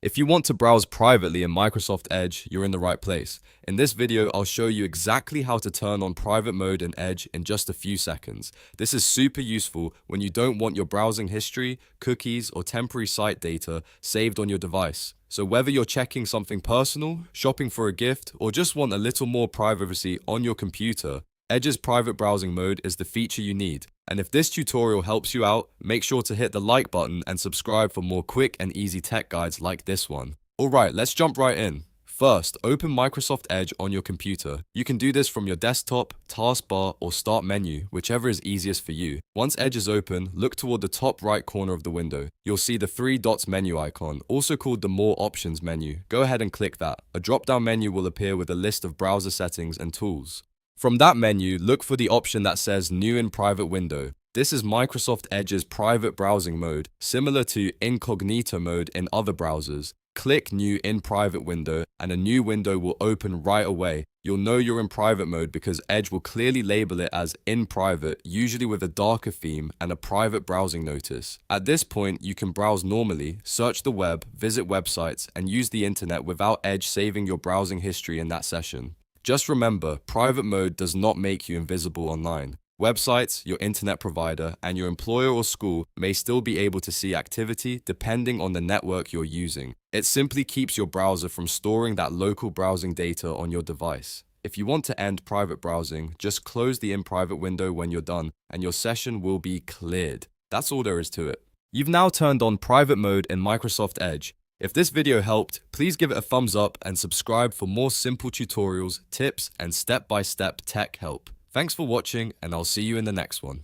If you want to browse privately in Microsoft Edge, you're in the right place. In this video, I'll show you exactly how to turn on private mode in Edge in just a few seconds. This is super useful when you don't want your browsing history, cookies, or temporary site data saved on your device. So whether you're checking something personal, shopping for a gift, or just want a little more privacy on your computer, Edge's private browsing mode is the feature you need. And if this tutorial helps you out, make sure to hit the like button and subscribe for more quick and easy tech guides like this one. Alright, let's jump right in. First, open Microsoft Edge on your computer. You can do this from your desktop, taskbar, or start menu, whichever is easiest for you. Once Edge is open, look toward the top right corner of the window. You'll see the three dots menu icon, also called the More Options menu. Go ahead and click that. A drop-down menu will appear with a list of browser settings and tools. From that menu, look for the option that says New InPrivate window. This is Microsoft Edge's private browsing mode, similar to Incognito mode in other browsers. Click New InPrivate window and a new window will open right away. You'll know you're in private mode because Edge will clearly label it as InPrivate, usually with a darker theme and a private browsing notice. At this point, you can browse normally, search the web, visit websites, and use the internet without Edge saving your browsing history in that session. Just remember, private mode does not make you invisible online. Websites, your internet provider, and your employer or school may still be able to see activity depending on the network you're using. It simply keeps your browser from storing that local browsing data on your device. If you want to end private browsing, just close the InPrivate window when you're done, and your session will be cleared. That's all there is to it. You've now turned on private mode in Microsoft Edge. If this video helped, please give it a thumbs up and subscribe for more simple tutorials, tips, and step-by-step tech help. Thanks for watching, and I'll see you in the next one.